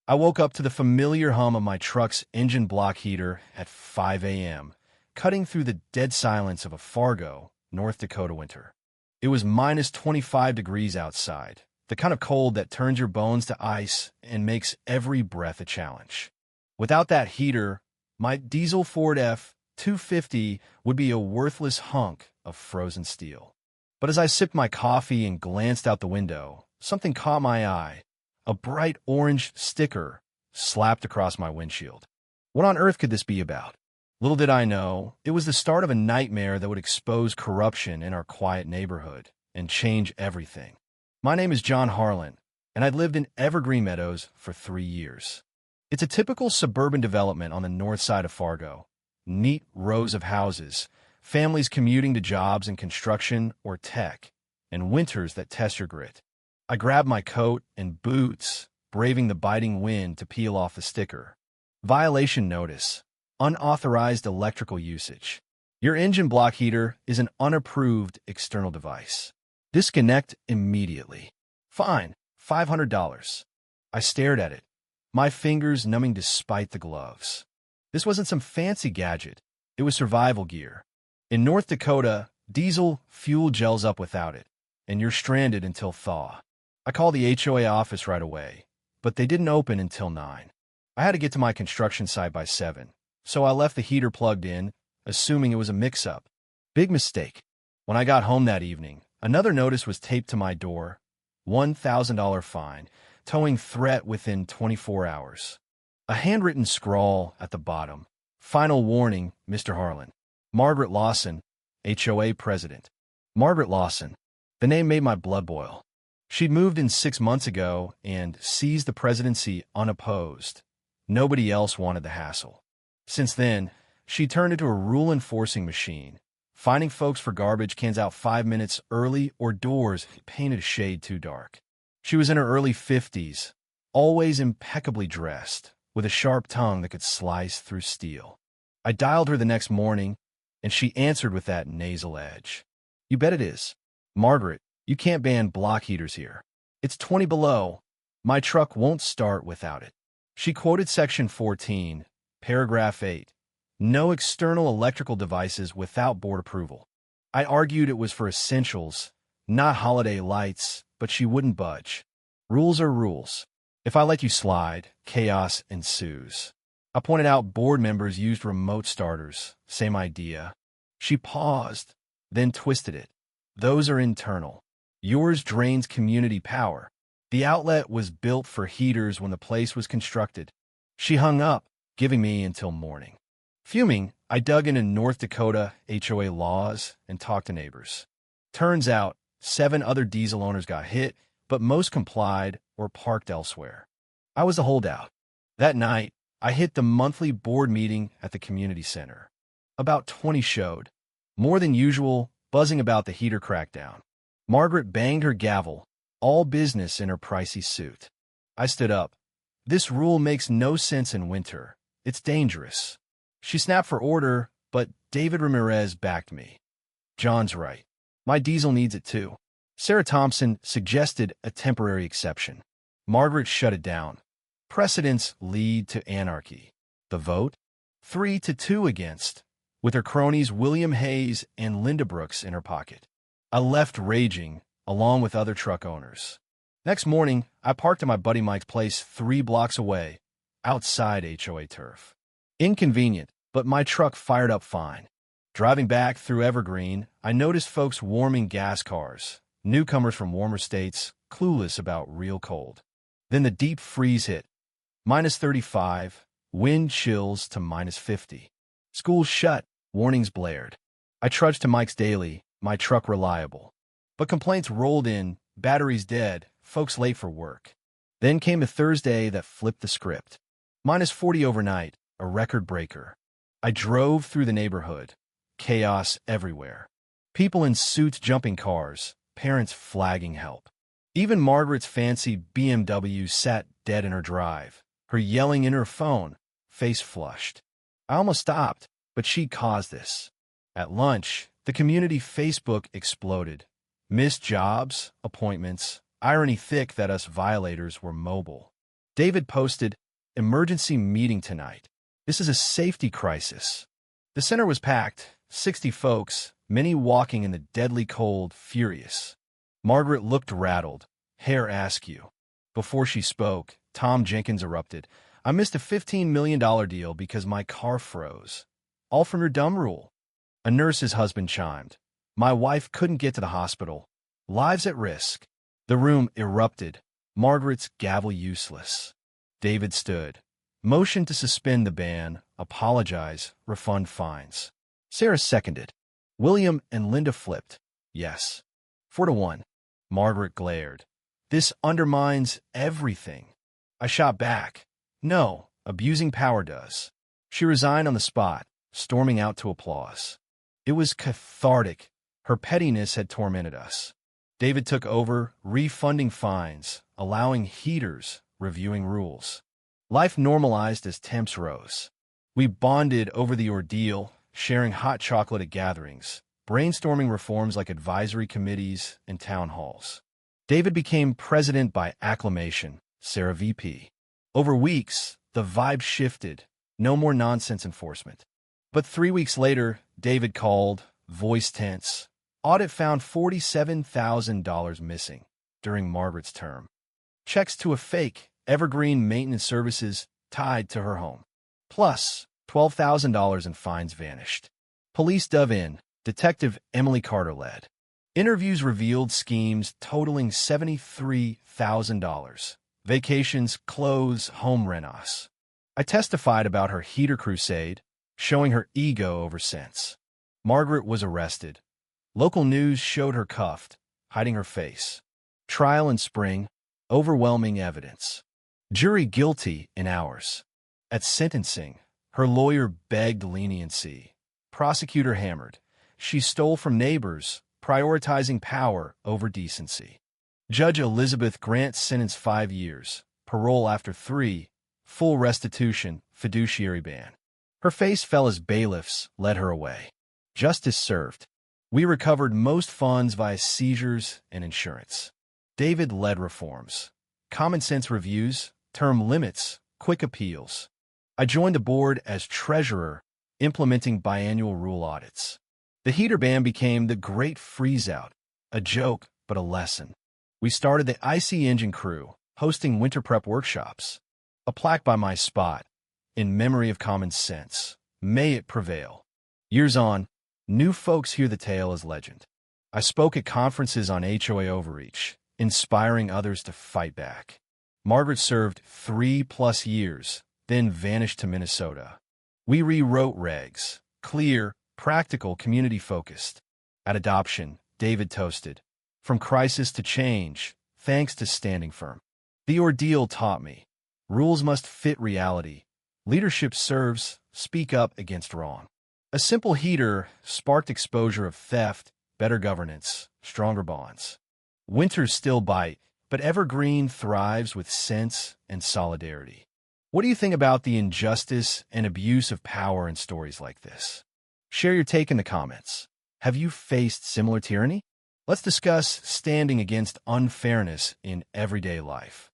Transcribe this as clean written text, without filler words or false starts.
I woke up to the familiar hum of my truck's engine block heater at 5 a.m., cutting through the dead silence of a Fargo, North Dakota winter. It was minus 25 degrees outside, the kind of cold that turns your bones to ice and makes every breath a challenge. Without that heater, my diesel Ford F-250 would be a worthless hunk of frozen steel. But as I sipped my coffee and glanced out the window, something caught my eye. A bright orange sticker slapped across my windshield. What on earth could this be about? Little did I know, it was the start of a nightmare that would expose corruption in our quiet neighborhood and change everything. My name is John Harlan, and I'd lived in Evergreen Meadows for 3 years. It's a typical suburban development on the north side of Fargo. Neat rows of houses, families commuting to jobs in construction or tech, and winters that test your grit. I grabbed my coat and boots, braving the biting wind to peel off the sticker. Violation notice. Unauthorized electrical usage. Your engine block heater is an unapproved external device. Disconnect immediately. Fine, $500. I stared at it, my fingers numbing despite the gloves. This wasn't some fancy gadget. It was survival gear. In North Dakota, diesel fuel gels up without it, and you're stranded until thaw. I called the HOA office right away, but they didn't open until 9. I had to get to my construction site by 7, so I left the heater plugged in, assuming it was a mix-up. Big mistake. When I got home that evening, another notice was taped to my door. $1,000 fine, towing threat within 24 hours. A handwritten scrawl at the bottom. Final warning, Mr. Harlan. Margaret Lawson, HOA president. Margaret Lawson. The name made my blood boil. She'd moved in 6 months ago and seized the presidency unopposed. Nobody else wanted the hassle. Since then, she turned into a rule-enforcing machine, finding folks for garbage cans out 5 minutes early or doors painted a shade too dark. She was in her early 50s, always impeccably dressed, with a sharp tongue that could slice through steel. I dialed her the next morning, and she answered with that nasal edge. You bet it is. Margaret, you can't ban block heaters here. It's 20 below. My truck won't start without it. She quoted Section 14, Paragraph 8. No external electrical devices without board approval. I argued it was for essentials, not holiday lights, but she wouldn't budge. Rules are rules. If I let you slide, chaos ensues. I pointed out board members used remote starters. Same idea. She paused, then twisted it. Those are internal. Yours drains community power. The outlet was built for heaters when the place was constructed. She hung up, giving me until morning. Fuming, I dug into North Dakota HOA laws and talked to neighbors. Turns out, 7 other diesel owners got hit, but most complied or parked elsewhere. I was the holdout. That night, I hit the monthly board meeting at the community center. About 20 showed, more than usual, buzzing about the heater crackdown. Margaret banged her gavel, all business in her pricey suit. I stood up. This rule makes no sense in winter. It's dangerous. She snapped for order, but David Ramirez backed me. John's right. My diesel needs it too. Sarah Thompson suggested a temporary exception. Margaret shut it down. Precedents lead to anarchy. The vote? 3-2 against, with her cronies William Hayes and Linda Brooks in her pocket. I left raging, along with other truck owners. Next morning, I parked at my buddy Mike's place 3 blocks away, outside HOA turf. Inconvenient, but my truck fired up fine. Driving back through Evergreen, I noticed folks warming gas cars, newcomers from warmer states, clueless about real cold. Then the deep freeze hit. Minus 35, wind chills to minus 50. Schools shut, warnings blared. I trudged to Mike's daily, my truck reliable. But complaints rolled in, batteries dead, folks late for work. Then came a Thursday that flipped the script. Minus 40 overnight, a record breaker. I drove through the neighborhood. Chaos everywhere. People in suits jumping cars, parents flagging help. Even Margaret's fancy BMW sat dead in her drive, her yelling in her phone, face flushed. I almost stopped, but she caused this. At lunch, the community Facebook exploded. Missed jobs, appointments, irony thick that us violators were mobile. David posted, "Emergency meeting tonight. This is a safety crisis." The center was packed, 60 folks, many walking in the deadly cold, furious. Margaret looked rattled, hair askew. Before she spoke, Tom Jenkins erupted, "I missed a $15 million deal because my car froze. All from your dumb rule." A nurse's husband chimed, "My wife couldn't get to the hospital. Lives at risk." The room erupted, Margaret's gavel useless. David stood, motioned to suspend the ban, apologize, refund fines. Sarah seconded. William and Linda flipped. Yes. 4-1. Margaret glared. "This undermines everything." I shot back. "No, abusing power does." She resigned on the spot, storming out to applause. It was cathartic. Her pettiness had tormented us. David took over, refunding fines, allowing heaters, reviewing rules. Life normalized as temps rose. We bonded over the ordeal, sharing hot chocolate at gatherings, brainstorming reforms like advisory committees and town halls. David became president by acclamation, Sarah VP. Over weeks, the vibe shifted. No more nonsense enforcement. But 3 weeks later, David called, voice tense. Audit found $47,000 missing during Margaret's term. Checks to a fake, evergreen maintenance services tied to her home. Plus, $12,000 in fines vanished. Police dove in. Detective Emily Carter led. Interviews revealed schemes totaling $73,000. Vacations, clothes, home renos. I testified about her heater crusade, showing her ego over sense. Margaret was arrested. Local news showed her cuffed, hiding her face. Trial in spring, overwhelming evidence. Jury guilty in hours. At sentencing, her lawyer begged leniency. Prosecutor hammered. She stole from neighbors, prioritizing power over decency. Judge Elizabeth Grant sentenced 5 years, parole after 3, full restitution, fiduciary ban. Her face fell as bailiffs led her away. Justice served. We recovered most funds via seizures and insurance. David led reforms. Common sense reviews, term limits, quick appeals. I joined the board as treasurer, implementing biannual rule audits. The heater ban became the great freeze-out, a joke but a lesson. We started the IC Engine Crew, hosting winter prep workshops. A plaque by my spot, in memory of common sense. May it prevail. Years on, new folks hear the tale as legend. I spoke at conferences on HOA overreach, inspiring others to fight back. Margaret served 3+ years, then vanished to Minnesota. We rewrote regs, clear, practical, community-focused. At adoption, David toasted. From crisis to change, thanks to standing firm. The ordeal taught me. Rules must fit reality. Leadership serves, speak up against wrong. A simple heater sparked exposure of theft, better governance, stronger bonds. Winters still bite, but evergreen thrives with sense and solidarity. What do you think about the injustice and abuse of power in stories like this? Share your take in the comments. Have you faced similar tyranny? Let's discuss standing against unfairness in everyday life.